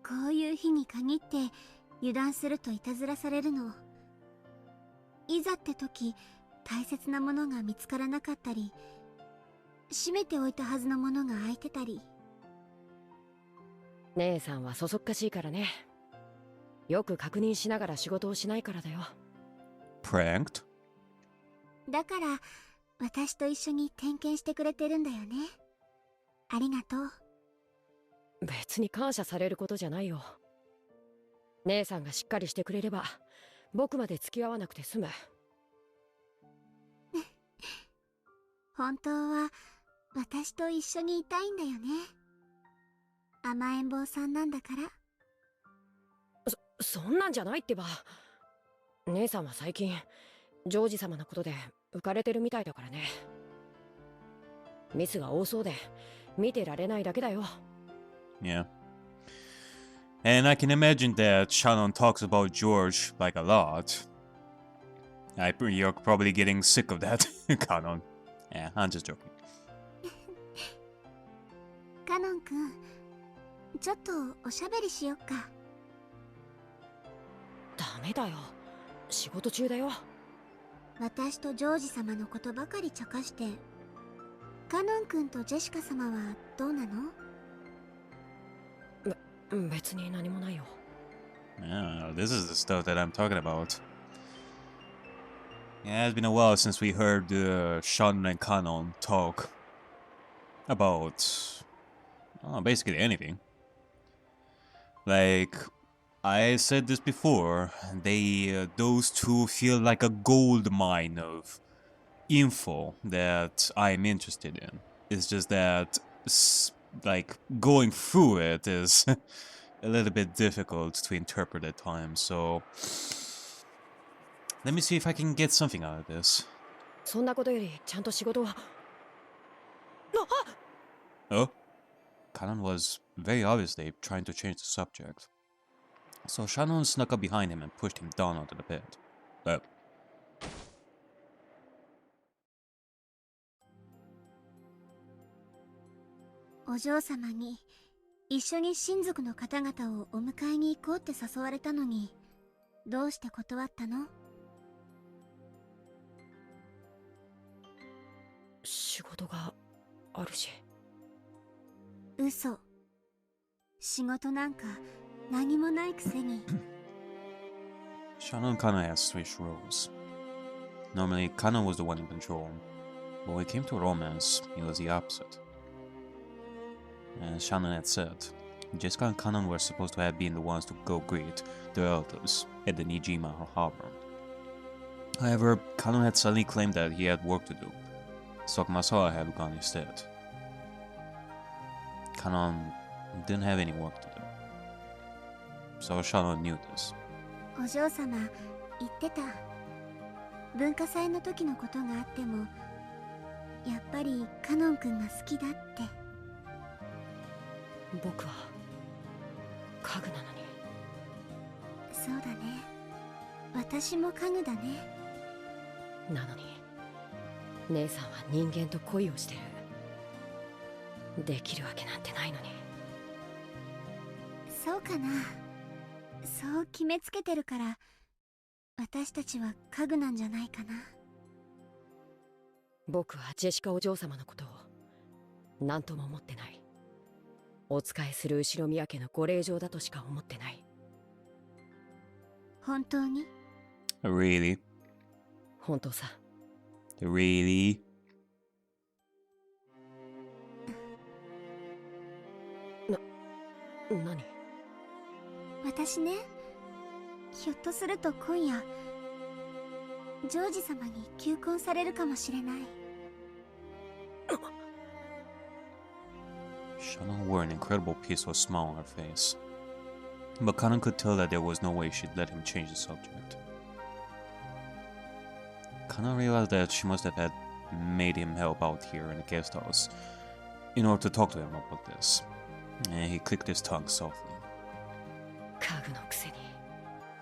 こういう日に限って油断するといたずらされるの。いざって時、大切なものが見つからなかったり、閉めておいたはずのものが開いてたり。姉さんはそそっかしいからね。よく確認しながら仕事をしないからだよ。Pranked? だから私と一緒に点検してくれてるんだよね。ありがとう。別に感謝されることじゃないよ。姉さんがしっかりしてくれれば僕まで付き合わなくて済む。本当は私と一緒にいたいんだよね。甘えん坊さんなんだから。そんなんじゃないってば。姉さんは最近ジョージ様のことで浮かれてるみたいだからね。ミスが多そうで見てられないだけだよ。Yeah. And I can imagine that Shannon talks about George like a lot. You're probably getting sick of that, Canon. Yeah, I'm just joking. カノンくん、ちょっとおしゃべりしよっか。ダメだよ。仕事中だよ。私とジョージ様のことばかり茶化して、カノンくんとジェシカ様はどうなの？別に何もないよ。Yeah, this is the stuff that I'm talking about. Yeah, it's been a while since we heard Shannon and Canon talk about basically anything. Like, I said this before, those two feel like a gold mine of info that I'm interested in. It's just that, like, going through it is a little bit difficult to interpret at times, so let me see if I can get something out of this. そんなことよりちゃんと仕事は。Oh? Canon was very obviously trying to change the subject. So Shannon snuck up behind him and pushed him down onto the bed. But... お嬢様に一緒に親族の方々をお迎えに行こうって誘われたのに、どうして断ったの？仕事があるし。嘘。仕事なんか何もないくせに。Shannon and Kana had switched roles. Normally, Kana was the one in control, but when it came to romance, he was the opposite. As Shannon had said, Jessica and Kanon were supposed to have been the ones to go greet their relatives at the Nijima harbor. However, Kanon had suddenly claimed that he had work to do, so Masawa had gone instead. Kanon didn't have any work to do, so Shannon knew this. お嬢様言ってた。文化祭の時のことがあっても、やっぱりカノン君が好きだって。僕は家具なのに。そうだね。私も家具だね。なのに姉さんは人間と恋をしてる。できるわけなんてないのに。そうかな。そう決めつけてるから私たちは家具なんじゃないかな。僕はジェシカお嬢様のことを何とも思ってない。お仕えする後宮家のご令嬢だとしか思ってない。本当に？ Really? 本当さ。Really? 何？私ね、ひょっとすると今夜ジョージ様に求婚されるかもしれない。Shannon wore an incredible peaceful smile on her face, but Kanon could tell that there was no way she'd let him change the subject. Kanon realized that she must have had made him help out here in the guest house in order to talk to him about this, and he clicked his tongue softly. 家具のくせに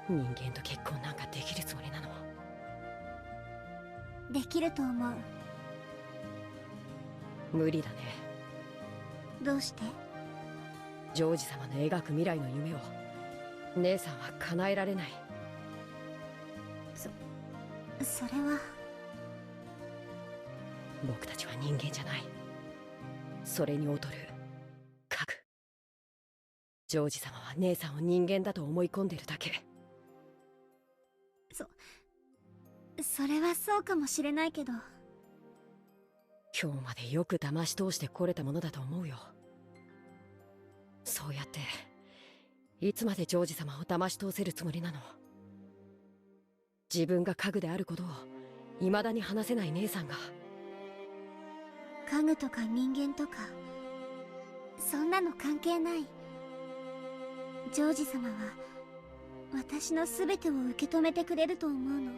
人間と結婚なんかできるつもりなの？できると思う。無理だね。どうして？ジョージ様の描く未来の夢を姉さんは叶えられない。それは。僕たちは人間じゃない。それに劣る家具。ジョージ様は姉さんを人間だと思い込んでるだけ。それはそうかもしれないけど。今日までよく騙し通してこれたものだと思うよ。そうやっていつまでジョージ様を騙し通せるつもりなの？自分が家具であることを未だに話せない姉さんが。家具とか人間とかそんなの関係ない。ジョージ様は私の全てを受け止めてくれると思うの。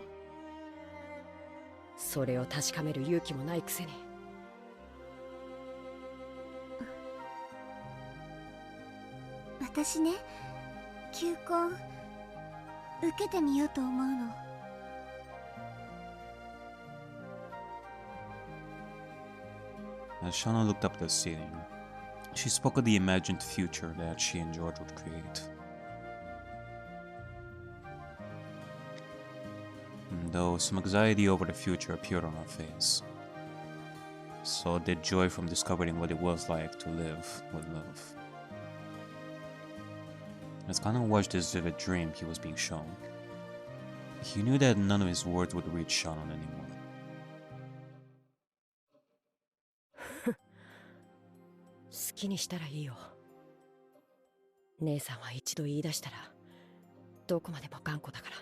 それを確かめる勇気もないくせに。私ね、求婚受けてみようと思うの。As Shana looked up at the ceiling, she spoke of the imagined future that she and George would create. Though some anxiety over the future appeared on her face, so did joy from discovering what it was like to live with love. As Kana watched this vivid dream he was being shown, he knew that none of his words would reach Shannon anymore. 好きにしたらいいよ。姉さんは一度言い出したらどこまでも頑固だから。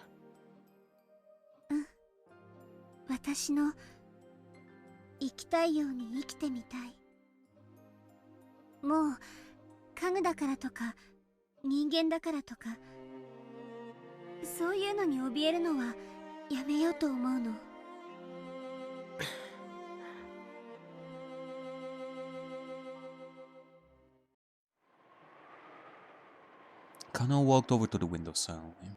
私の生きたいように生きてみたい。もう家具だからとか人間だからとかそういうのに怯えるのはやめようと思うの。Kana walked over to the window silently.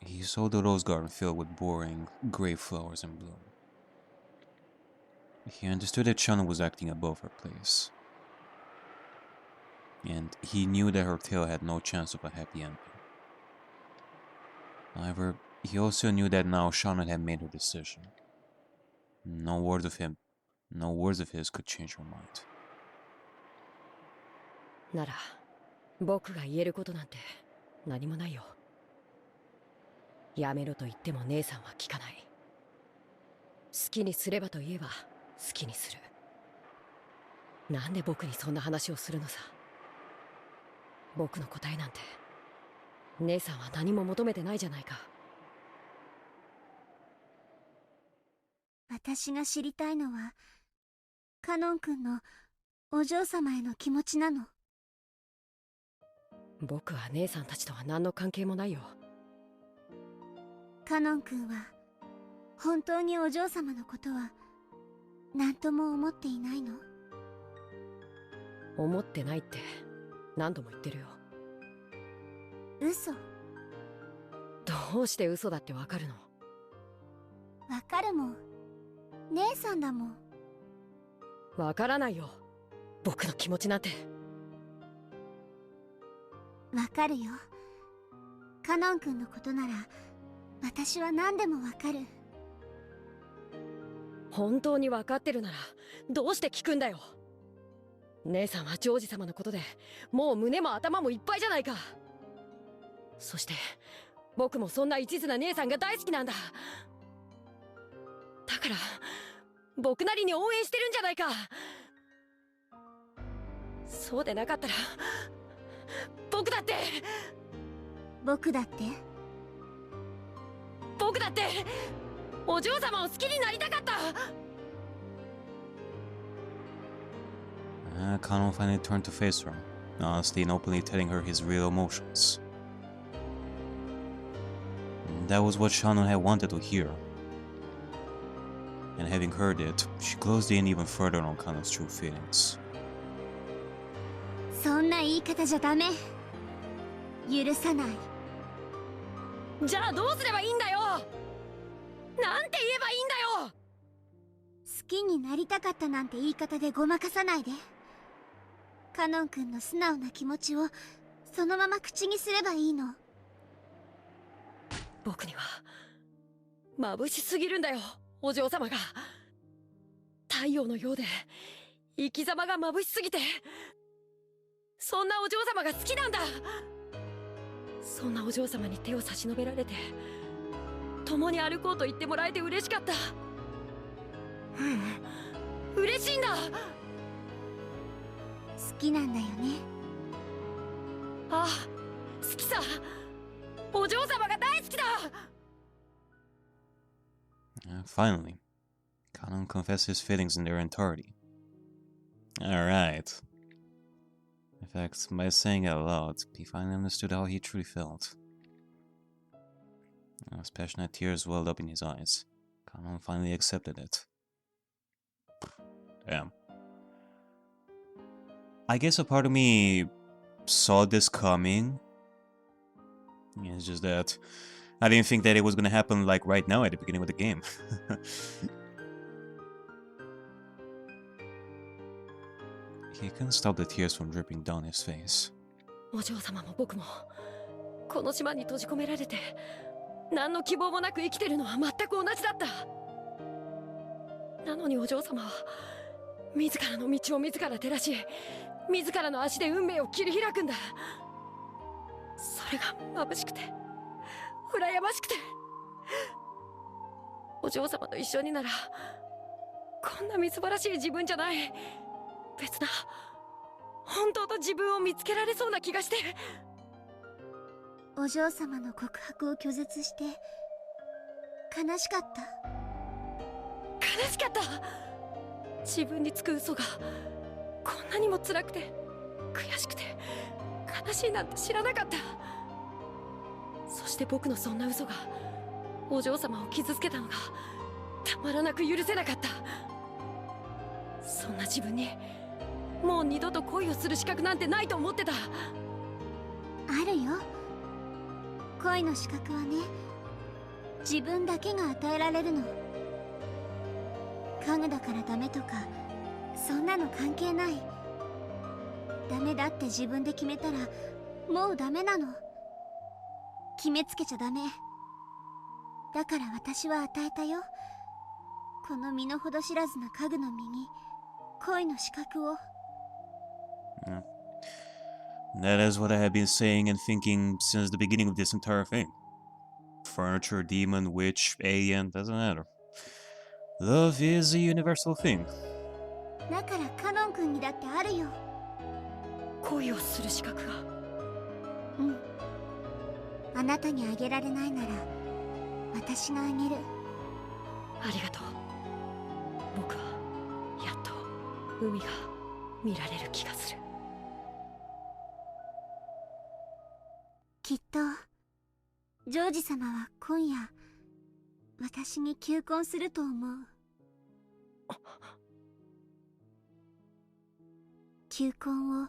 He saw the rose garden filled with boring, gray flowers in bloom. He understood that Shana was acting above her place, and he knew that her tale had no chance of a happy ending. However, he also knew that now Shana had made her decision. No words of his could change her mind. なら僕が言えることなんて何もないよ。やめろと言っても姉さんは聞かない。好きにすればと言えば好きにする。なんで僕にそんな話をするのさ。僕の答えなんて姉さんは何も求めてないじゃないか。私が知りたいのはカノン君のお嬢様への気持ちなの。僕は姉さんたちとは何の関係もないよ。カノン君は本当にお嬢様のことは何とも思っていないの？思ってないって何度も言ってるよ。嘘？どうして嘘だってわかるの？わかるもん。姉さんだもん。わからないよ、僕の気持ちなんて。わかるよ。カノン君のことなら私は何でもわかる。本当にわかってるならどうして聞くんだよ。姉さんはジョージ様のことでもう胸も頭もいっぱいじゃないか。そして僕もそんな一途な姉さんが大好きなんだ。だから僕なりに応援してるんじゃないか。そうでなかったら僕だってお嬢様を好きになりたかった。Kano finally turned to face her, honestly and openly telling her his real emotions. That was what Shannon had wanted to hear. And having heard it, she closed in even further on Kano's true feelings. そんな言い方じゃダメ。許さない。じゃあどうすればいいんだよ。なんて言えばいいんだよ。好きになりたかったなんて言い方でごまかさないで。カノン君の素直な気持ちをそのまま口にすればいいの。僕には眩しすぎるんだよ、お嬢様が。太陽のようで生き様が眩しすぎて、そんなお嬢様が好きなんだ。そんなお嬢様に手を差し伸べられて、共に歩こうと言ってもらえて嬉しかった。嬉しいんだ。好きなんだよね。ああ、好きさ。お嬢様が大好きだ。Finally, Kanon confessed his feelings in their entirety. Alright. In fact, by saying it aloud, he finally understood how he truly felt. As passionate tears welled up in his eyes, Kanon finally accepted it. Damn. I guess a part of me saw this coming. It's just that I didn't think that it was gonna happen like right now at the beginning of the game. He couldn't stop the tears from dripping down his face. お嬢様も僕もこの島に閉じ込められて何の希望もなく生きてるのは全く同じだった。なのにお嬢様は自らの道を自ら照らし、自らの足で運命を切り開くんだ。それが眩しくて羨ましくて、お嬢様と一緒にならこんなみすぼらしい自分じゃない、別な本当の自分を見つけられそうな気がして。お嬢様の告白を拒絶して悲しかった。悲しかった。自分につく嘘がこんなにも辛くて悔しくて悲しいなんて知らなかった。そして僕のそんな嘘がお嬢様を傷つけたのがたまらなく許せなかった。そんな自分にもう二度と恋をする資格なんてないと思ってた。あるよ。恋の資格はね、自分だけが与えられるの。家具だからダメとかそんなの関係ない。ダメだって自分で決めたらもうダメなの。決めつけちゃダメ。だから私は与えたよ、この身の程知らずな家具の身に恋の資格を。That is what I have been saying and thinking since the beginning of this entire thing. Furniture, demon, witch, alien, doesn't matter. Love is a universal thing. だからカノン君にだってあるよ。恋をする資格が。うん。あなたにあげられないなら私があげる。ありがとう。僕はやっと海が見られる気がする。きっとジョージ様は今夜私に求婚すると思う。求婚を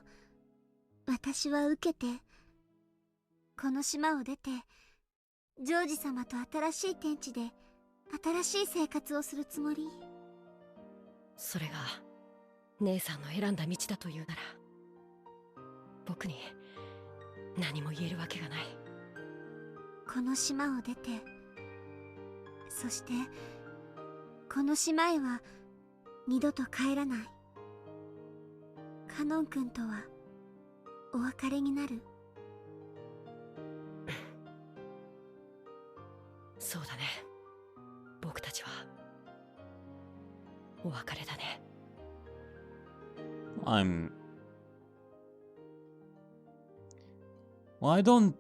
私は受けてこの島を出てジョージ様と新しい天地で新しい生活をするつもり。それが姉さんの選んだ道だというなら僕に何も言えるわけがない。この島を出て、そしてこの島へは二度と帰らない。カノン君とはお別れになる。そうだね、僕たちはお別れだね。Well, I don't...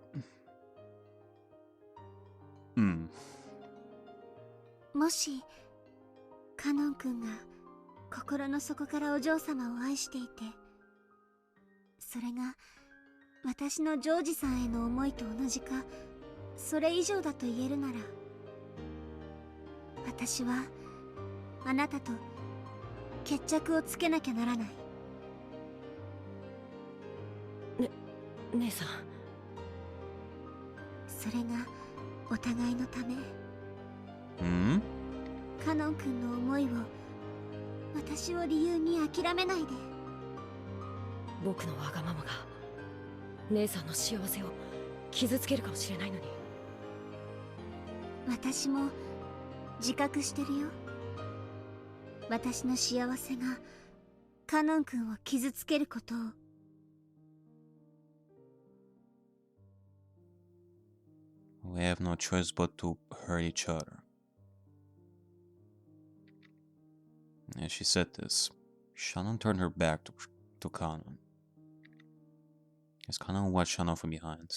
もしカノン君が心の底からお嬢様を愛していて、それが私のジョージさんへの思いと同じかそれ以上だと言えるなら、私はあなたと決着をつけなきゃならない。姉さん、それがお互いのため。カノン君の思いを私を理由に諦めないで。僕のわがままが姉さんの幸せを傷つけるかもしれないのに。私も自覚してるよ。私の幸せがカノン君を傷つけることを。We have no choice but to hurt each other. As she said this, Shannon turned her back to Kanon. As Kanon watched Shannon from behind,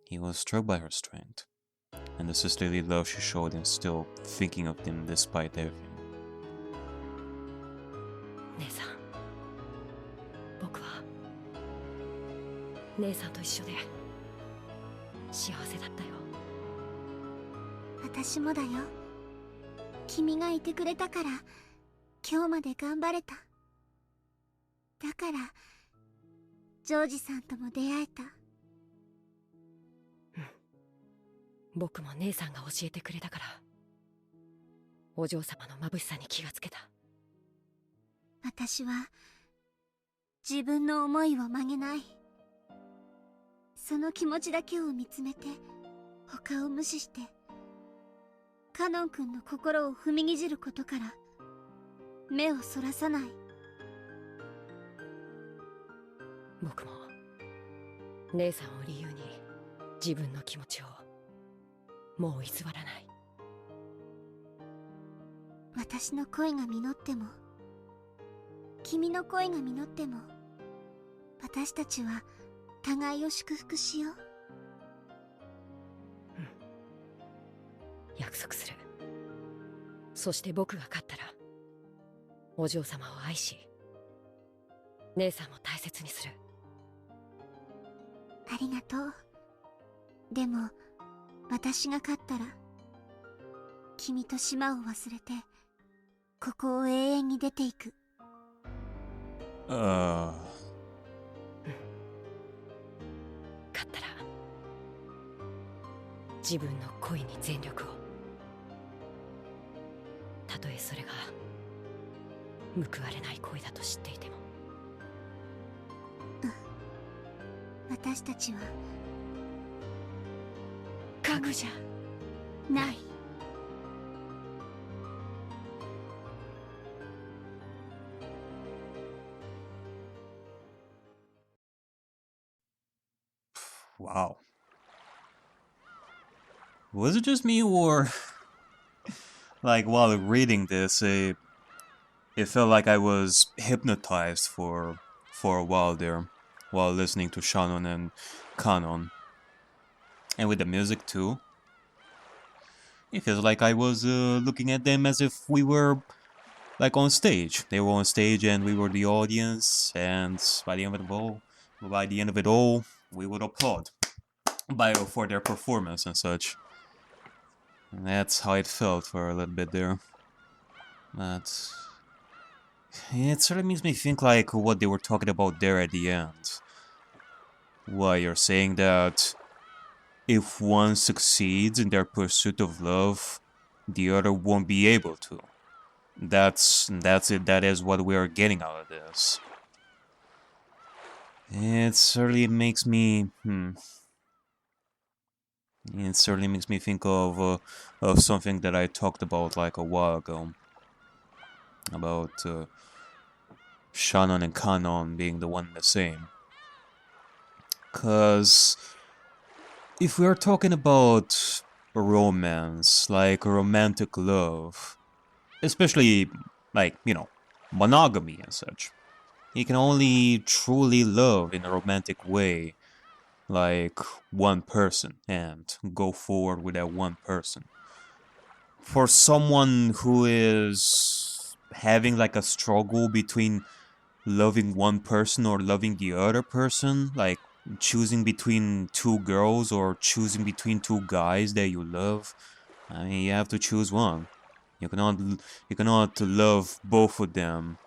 he was struck by her strength, and the sisterly love she showed him, still thinking of him despite everything. 姉さん、僕は姉さんと一緒で幸せだったよ。私もだよ。君がいてくれたから今日まで頑張れた。だからジョージさんとも出会えた。僕も姉さんが教えてくれたからお嬢様の眩しさに気がつけた。私は自分の思いを曲げない。その気持ちだけを見つめて他を無視してカノン君の心を踏みにじることから目をそらさない。僕も姉さんを理由に自分の気持ちをもう偽らない。私の恋が実っても君の恋が実っても私たちは互いを祝福しよう。約束する。そして僕が勝ったらお嬢様を愛し姉さんも大切にする。ありがとう。でも私が勝ったら君と島を忘れてここを永遠に出ていく。勝ったら自分の恋に全力を。たとえそれが報われない恋だと知っていても。私たちは家具じゃない。Wow. Was it just me, or like while reading this, it felt like I was hypnotized for a while there, while listening to Shannon and Kanon, and with the music too. It feels like I was looking at them as if we were like on stage. They were on stage and we were the audience, and by the end of it all, we would applaud for their performance and such. And that's how it felt for a little bit there. But it sort of makes me think like what they were talking about there at the end. Why you're saying that if one succeeds in their pursuit of love, the other won't be able to. That's it. That is what we are getting out of this. It certainly makes me It certainly makes me think of something that I talked about like a while ago, about Shannon and Kanon being the one and the same. 'Cause if we are talking about romance, like romantic love, especially like, monogamy and such, you can only truly love in a romantic way like one person and go forward with that one person. For someone who is having like a struggle between loving one person or loving the other person, like choosing between two girls or choosing between two guys that you love, I mean, you have to choose one. You cannot love both of them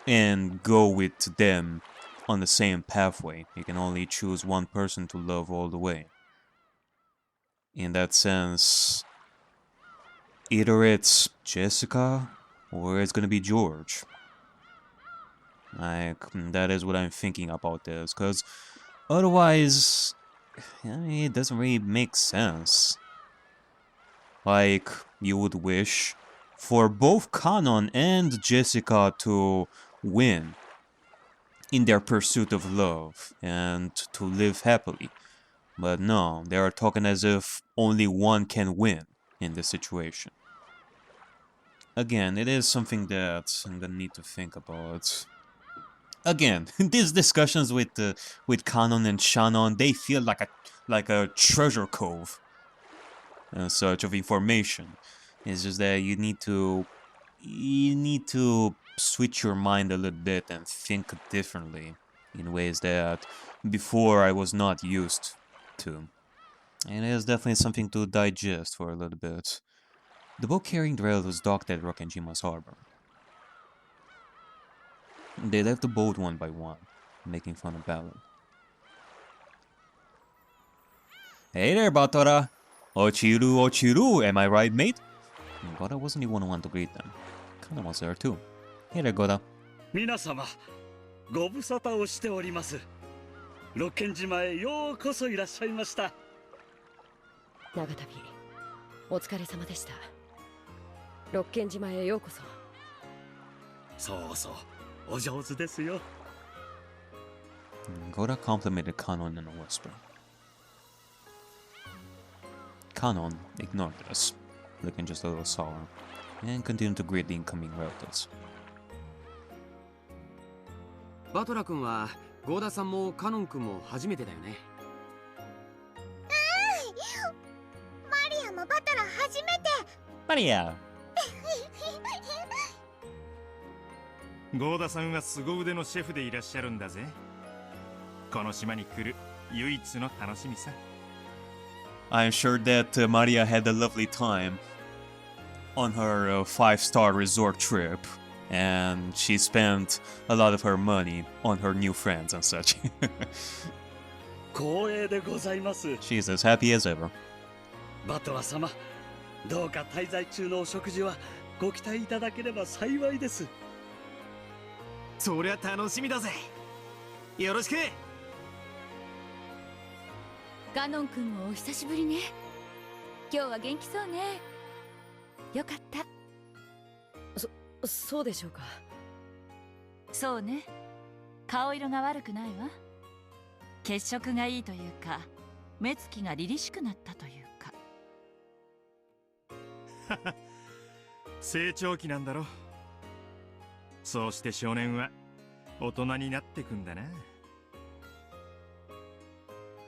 and go with them on the same pathway. You can only choose one person to love all the way. In that sense, either it's Jessica or it's gonna be George. Like, that is what I'm thinking about this, because otherwise, I mean, it doesn't really make sense. Like, you would wish for both Kanon and Jessica to win in their pursuit of love and to live happily. But no, they are talking as if only one can win in this situation. Again, it is something that I'm gonna need to think about. Again, these discussions with Kanon and Shannon, they feel like a treasure cove and such of information. It's just that you need to switch your mind a little bit and think differently in ways that before I was not used to. And it is definitely something to digest for a little bit. The boat carrying the rail was docked at Rokkenjima's harbor. They left the boat one by one, making fun of Ballard. Hey there, Batora! Ochiru, Ochiru, am I right, mate? And Goda wasn't the one who wanted to greet them. Kana was there too. Hey there, Goda. 皆様、ご無沙汰をしております。六軒島へようこそいらっしゃいました。長旅、お疲れ様でした。六軒島へようこそ。そうそう、お上手ですよ。Goda complimented Kanon in a whisper. Kanon ignored this, looking just a little sour, and continued to greet the incoming relatives. バトラ君はゴーダさんもカノン君も初めてだよね。マリアもバトラ初めて。Maria! ゴーダさんは凄腕のシェフでいらっしゃるんだぜ。この島に来る唯一の楽しみさ。I'm sure that Maria had a lovely time on her 5-star resort trip, and she spent a lot of her money on her new friends and such. 光栄でございます。She's as happy as ever. バトラ様、どうか滞在中のお食事はご期待いただければ幸いです。そりゃ楽しみだぜ。よろしく。ガノン君もお久しぶりね。今日は元気そうね。よかった。そうでしょうか。そうね。顔色が悪くないわ。血色がいいというか、目つきが凛々しくなったというか。成長期なんだろ。そうして少年は大人になってくんだな。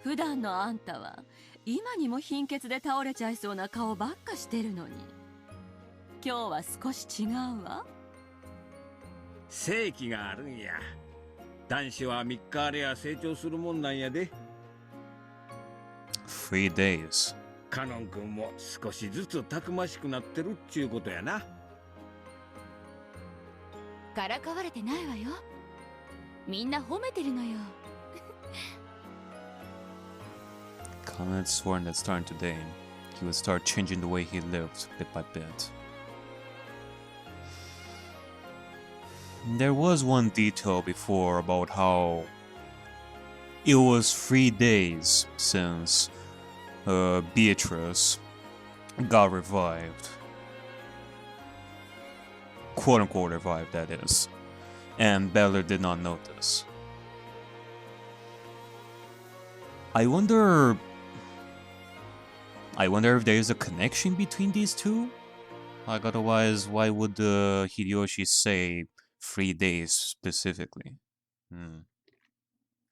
普段のあんたは今にも貧血で倒れちゃいそうな顔ばっかしてるのに、今日は少し違うわ。正気があるんや。男子は3日あれや成長するもんなんやで。3 days. カノン君も少しずつたくましくなってるっちゅうことやな。からかわれてないわよ。みんな褒めてるのよ。Kanon had sworn that starting today, he would start changing the way he lived bit by bit. There was one detail before about how it was 3 days since Beatrice got revived. Quote unquote revived, that is. And Ballard did not notice. I wonder if there is a connection between these two? Like, otherwise, why would Hideyoshi say 3 days specifically?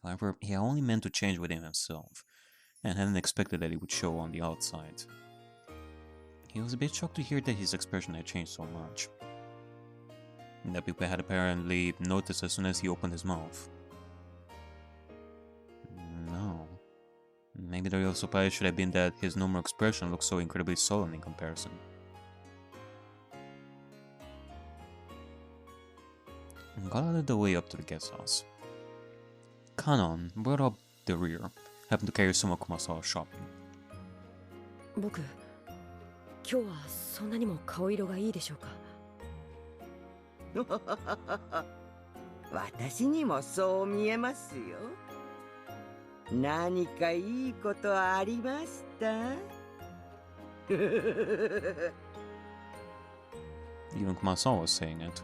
However, he only meant to change within himself, and hadn't expected that it would show on the outside. He was a bit shocked to hear that his expression had changed so much, and that people had apparently noticed as soon as he opened his mouth. No. Maybe the real surprise should have been that his normal expression looked so incredibly sullen in comparison. Got out of the way up to the guest house. Kanon brought up the rear, happened to carry some of Kumasawa's shopping. 僕、今日はそんなにも顔色がいいでしょうか。私にもそう見えますよ。何かいいことはありました？ Even Kumasawa was saying it.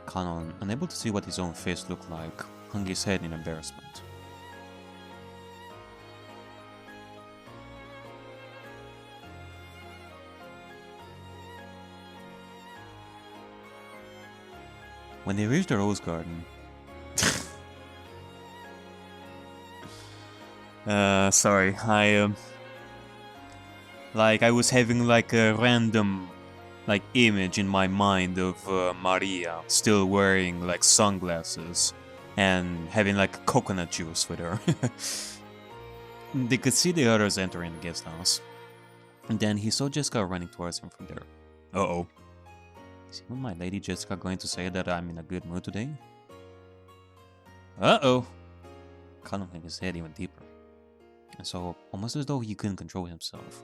Kanon, unable to see what his own face looked like, hung his head in embarrassment. When they reached the rose garden... sorry, I was having like a random like image in my mind of Maria still wearing like sunglasses and having like coconut juice with her. They could see the others entering the guest house. And then he saw Jessica running towards him from there. Uh-oh. Is even my lady Jessica going to say that I'm in a good mood today? Uh-oh. Kano hit his head even deeper. And so, almost as though he couldn't control himself,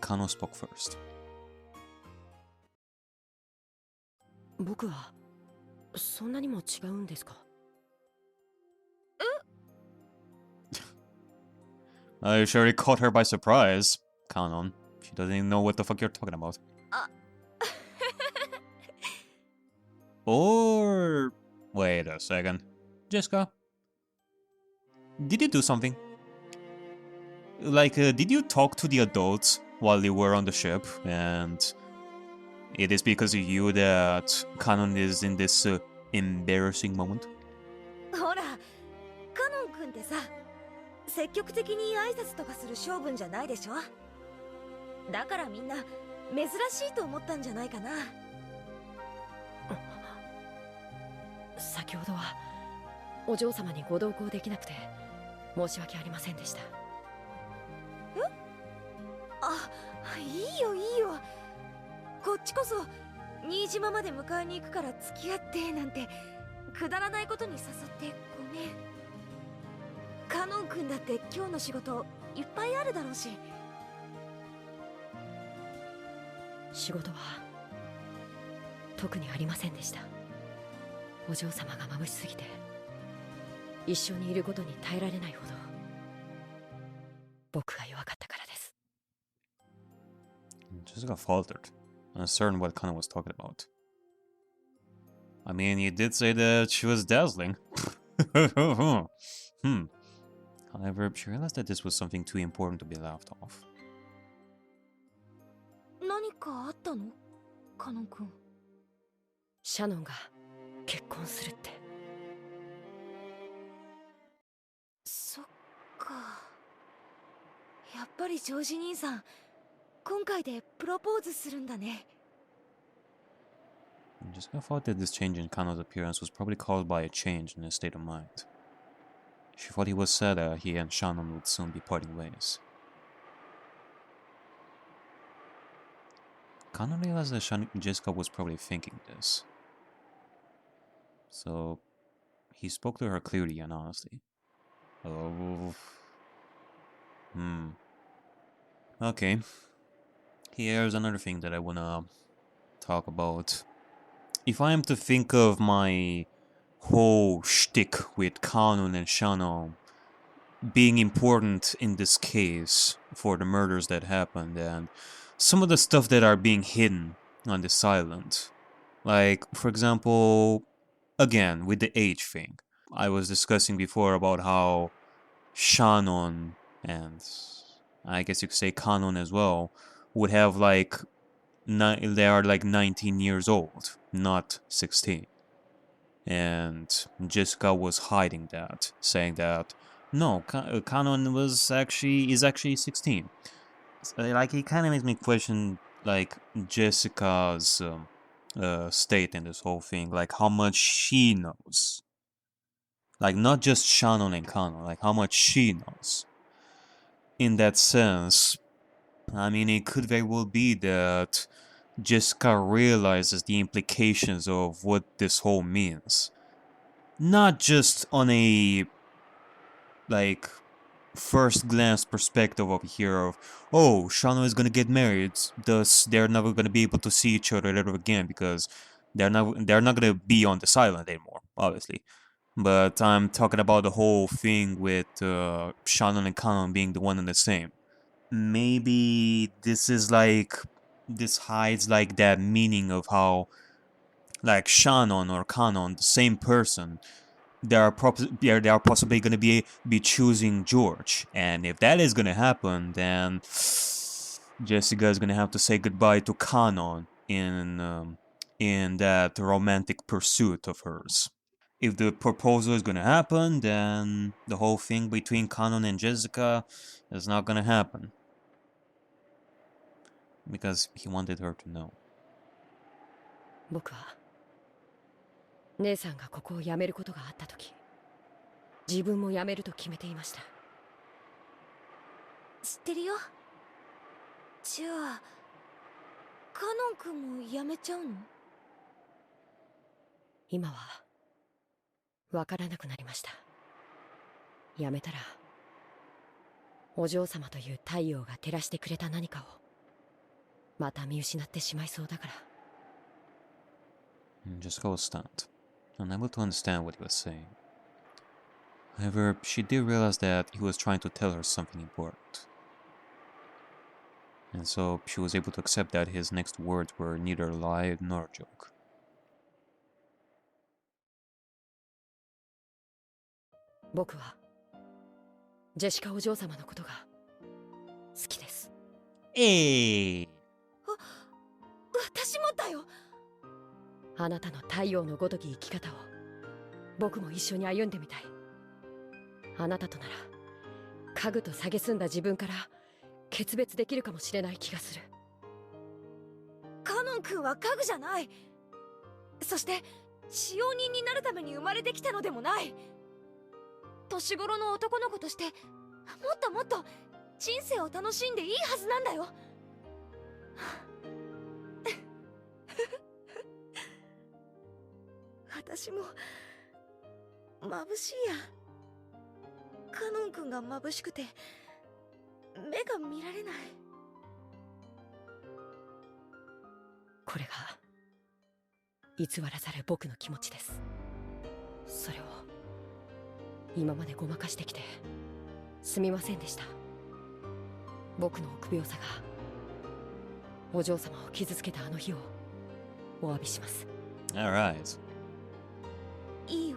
Kano spoke first. 僕はそんなにも違うんですか? I surely caught her by surprise, Kanon. She doesn't even know what the fuck you're talking about. Or... wait a second. Jessica? Did you do something? Like, did you talk to the adults while you were on the ship, and it is because of you that Kanon is in this embarrassing moment? ほら、カノン君ってさ、積極的に挨拶とかする性分じゃないでしょ。だからみんな珍しいと思ったんじゃないかな。先ほどはお嬢様にご同行できなくて申し訳ありませんでした。あ、いいよいいよ。こっちこそ新島まで迎えに行くから付き合ってなんてくだらないことに誘ってごめん。カノン君だって今日の仕事いっぱいあるだろうし。仕事は特にありませんでした。お嬢様が眩しすぎて一緒にいることに耐えられないほど僕が弱かったからです。Jessica faltered, uncertain what Kana was talking about. I mean, you did say that she was dazzling. However, she realized that this was something too important to be laughed off. 何かあったの？カノン君。シャノンが結婚するって。そっか。やっぱりジョージ兄さん、今回でプロポーズするんだね。Jessica thought that this change in Kano's appearance was probably caused by a change in his state of mind. She thought he was sad that he and Shannon would soon be parting ways. Kano realized that Jessica was probably thinking this. So, he spoke to her clearly and honestly. Oh... Okay. Here's another thing that I wanna talk about. If I am to think of my whole shtick with Kanon and Shannon being important in this case for the murders that happened and some of the stuff that are being hidden on this island. Like, for example, again, with the age thing. I was discussing before about how Shannon and I guess you could say Kanon as well would have like they are like 19 years old, not 16. And Jessica was hiding that, saying that no, Kanon is actually 16. Like, it kind of makes me question like Jessica's state in this whole thing, like how much she knows. Like, not just Shannon and Kanon, like how much she knows. In that sense, I mean, it could very well be that Jessica realizes the implications of what this whole means. Not just on a, like, first glance perspective over here of, oh, Shannon is gonna get married, thus they're never gonna be able to see each other ever again because they're not gonna be on this island anymore. obviously. But I'm talking about the whole thing with Shannon and Kanon being the one and the same. Maybe this hides like that meaning of how, like, Shannon or Kanon, the same person, they are possibly going to be choosing George, and if that is going to happen, then Jessica is going to have to say goodbye to Kanon in that romantic pursuit of hers. If the proposal is going to happen, then the whole thing between Kanon and Jessica is not going to happen. Because he wanted her to know. 僕は姉さんがここを辞めることがあった時、自分も辞めると決めていました。知ってるよ。じゃあカノン君も辞めちゃうの？今はわからなくなりました。辞めたらお嬢様という太陽が照らしてくれた何かをまた見失ってしまいそうだから。Jessica was stunned, unable to understand what he was saying. However, she did realize that he was trying to tell her something important. And so she was able to accept that his next words were neither a lie nor a joke. 僕はジェシカお嬢様のことが好きです。Hey! 私もだよ。あなたの太陽のごとき生き方を僕も一緒に歩んでみたい。あなたとなら家具と蔑んだ自分から決別できるかもしれない気がする。カノン君は家具じゃない。そして使用人になるために生まれてきたのでもない。年頃の男の子としてもっともっと人生を楽しんでいいはずなんだよ。私も眩しいや。カノン君が眩しくて目が見られない。これが偽らざる僕の気持ちです。それを今までごまかしてきてすみませんでした。僕の臆病さがお嬢様を傷つけたあの日をお詫びします。 Alright. いいよ。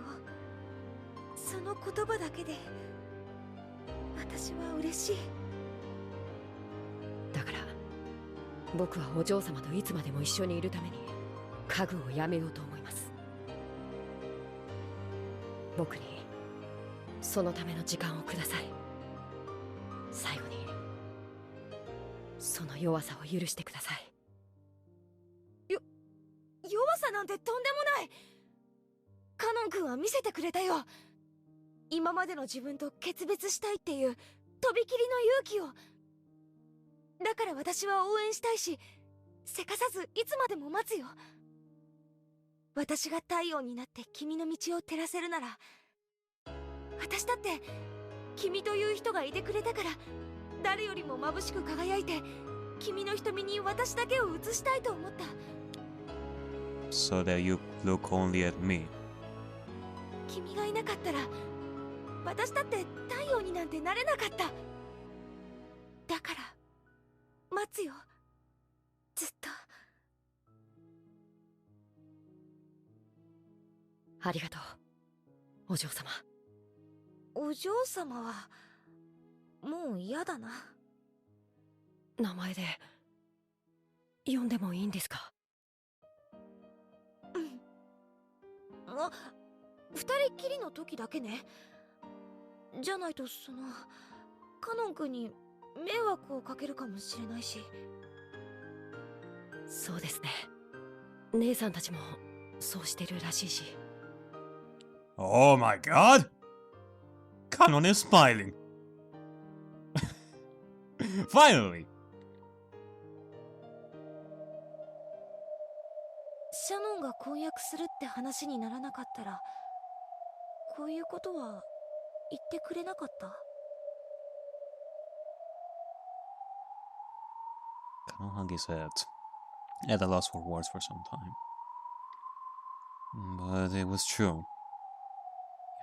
その言葉だけで私は嬉しい。だから僕はお嬢様といつまでも一緒にいるために家具をやめようと思います。僕にそのための時間をください。最後にその弱さを許してください。弱さなんてとんでもない。カノン君は見せてくれたよ。今までの自分と決別したいっていうとびきりの勇気を。だから私は応援したいし、せかさずいつまでも待つよ。私が太陽になって君の道を照らせるなら、私だって君という人がいてくれたから誰よりも眩しく輝いて君の瞳に私だけを映したいと思った。 So that you look only at me. 君がいなかったら私だって太陽になんてなれなかった。だから待つよ、ずっと。ありがとうお嬢様。お嬢様はもう嫌だな。名前で呼んでもいいんですか？うん。二人きりの時だけね。じゃないとカノン君に迷惑をかけるかもしれないし。そうですね。姉さんたちもそうしてるらしいし。Oh my god! Kanon is smiling. Finally! シャノンが婚約するって話にならなかったら、こういうことは言ってくれなかった？ Kanon hung his head, at a loss for words for some time. But it was true.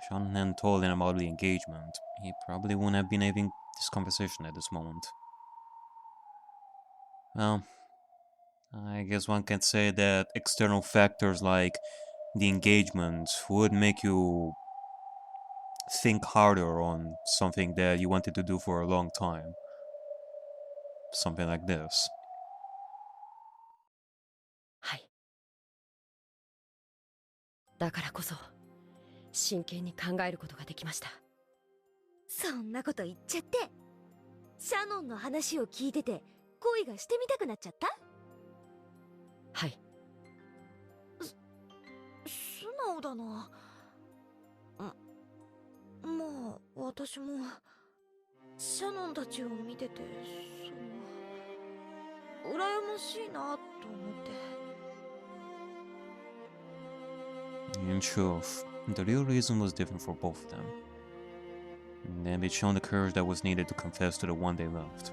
Shannon hadn't told him about the engagement, he probably wouldn't have been having this conversation at this moment. Well, I guess one can say that external factors like the engagement would make you think harder on something that you wanted to do for a long time. Something like this. はい。だからこそ真剣に考えることができました。そんなこと言っちゃって。シャノンの話を聞いてて恋がしてみたくなっちゃった？はい。素直だな。まあ私もシャノンたちを見てて羨ましいなと思って。 In truth, the real reason was different for both of them. And they'd shown the courage that was needed to confess to the one they loved.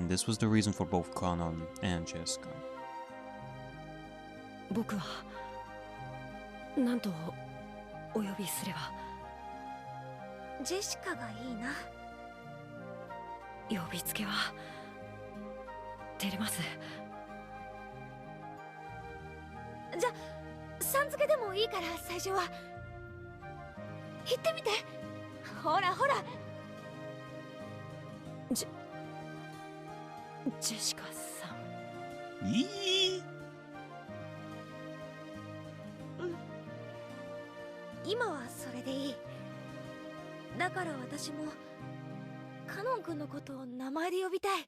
This was the reason for both Kanon and Jessica. 僕は何とお呼びすれば。ジェシカがいいな。呼びつけは照れます。じゃさん付けでもいいから最初は言ってみて。ほらほら。ジェシカさん。今はそれでいい。だから私もカノン君のことを名前で呼びたい。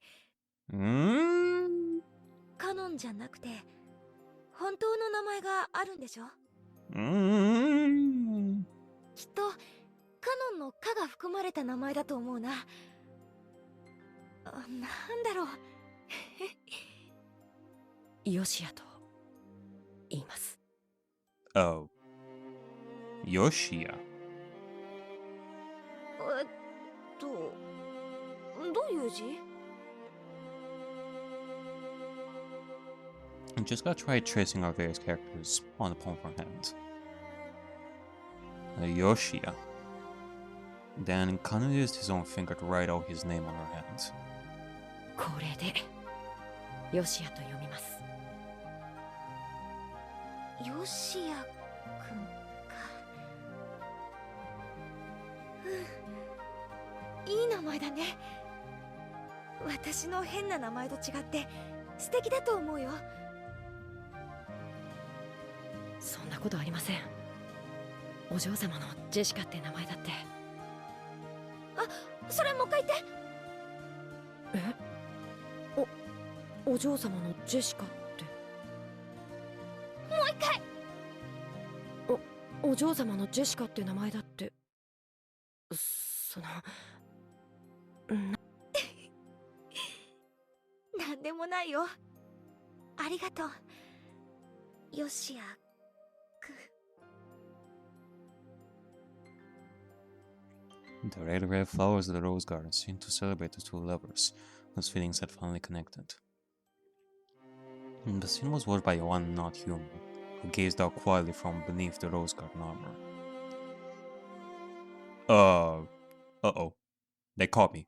カノンじゃなくて本当の名前があるんでしょ？きっとカノンの「カ」が含まれた名前だと思うな。なんだろう。ヨシアと言います。Oh. Yoshia. どういう字Just gotta try tracing our various characters on the palm of our hand. Yoshia. Then Kanu used his own finger to write out his name on her hand. これでヨシアと読みます。ヨシア君か。いい名前だね。私の変な名前と違って素敵だと思うよ。そんなことありません。お嬢様のジェシカって名前だって。それもう一回言って。お嬢様のジェシカって。もう一回。お嬢様のジェシカって名前だって。そのなんでもないよ。ありがとう。ヨシア君。The red flowers of the rose garden seemed to celebrate the two lovers, whose feelings had finally connected. The scene was watched by one not human, who gazed out quietly from beneath the rose garden armor. Uh-oh. They caught me.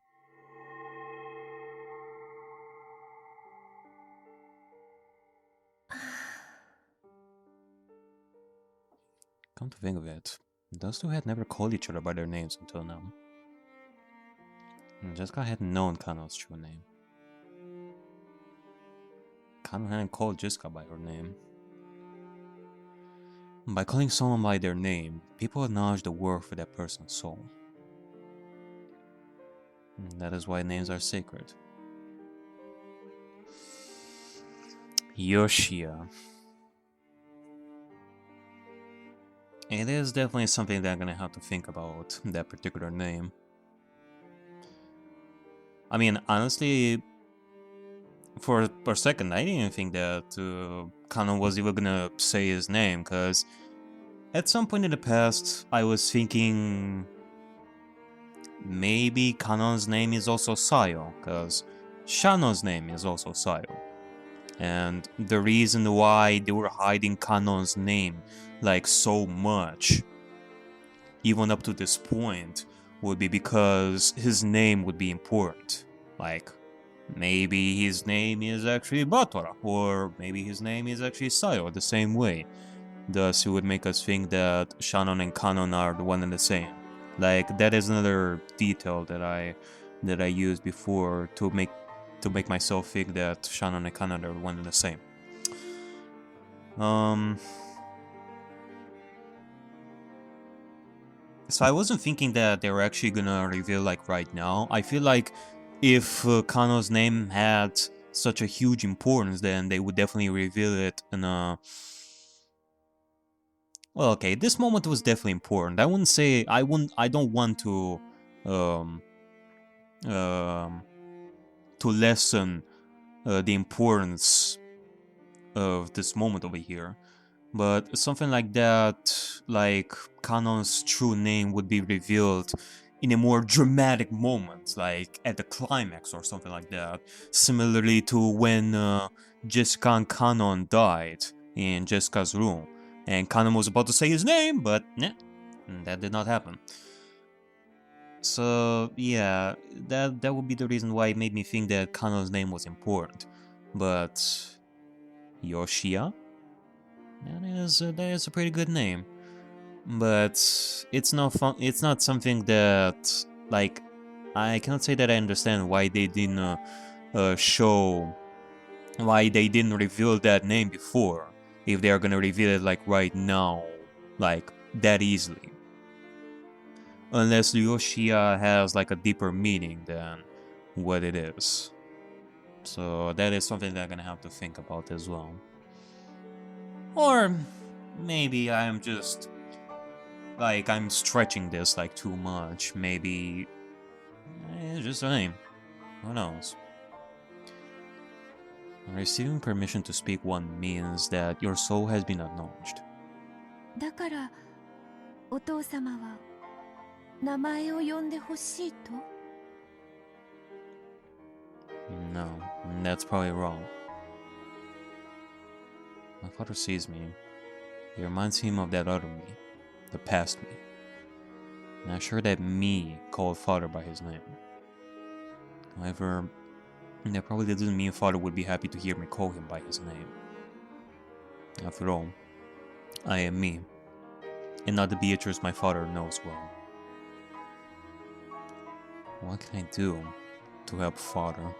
Come to think of it, those two had never called each other by their names until now. Jessica hadn't known Kano's true name. Kano hadn't called Jessica by her name. By calling someone by their name, people acknowledge the worth of that person's soul. That is why names are sacred. Yoshia. It is definitely something that I'm gonna have to think about, that particular name. I mean, honestly, for a second, I didn't think that Kano was even gonna say his name, because at some point in the past, I was thinking maybe Kano's name is also Sayo, because Shano's name is also Sayo. And the reason why they were hiding Kano's name like so much even up to this point, would be because his name would be important. Like, maybe his name is actually Batora, or maybe his name is actually Sayo the same way. Thus, it would make us think that Shannon and Kanon are the one and the same. Like, that is another detail that I used before to make myself think that Shannon and Kanon are one and the same. So I wasn't thinking that they were actually gonna reveal like right now. I feel like if Kano's name had such a huge importance, then they would definitely reveal it in a... Well, okay, this moment was definitely important. I wouldn't say I don't want to lessen the importance of this moment over here, but something like that, like Kanon's true name would be revealed in a more dramatic moment, like at the climax or something like that, similarly to when Jessica and Kanon died in Jessica's room, and Kanon was about to say his name, but nah, that did not happen. So yeah, that would be the reason why it made me think that Kanon's name was important. But Yoshia? That is a pretty good name. But it's not fun. It's not something that, like, I cannot say that I understand why they didn't why they didn't reveal that name before, if they are gonna reveal it like right now, like that easily. Unless Yoshia has like a deeper meaning than what it is. So that is something that I'm gonna have to think about as well. Or maybe I'm just like I'm stretching this like too much. Maybe it's just a name. Who knows? Receiving permission to speak one means that your soul has been acknowledged. だから、お父様は名前を呼んでほしいと? No, that's probably wrong. My father sees me. It reminds him of that other me, the past me. And I'm sure that me called father by his name. However, that probably doesn't mean father would be happy to hear me call him by his name. After all, I am me, and not the Beatrice my father knows well. What can I do to help father?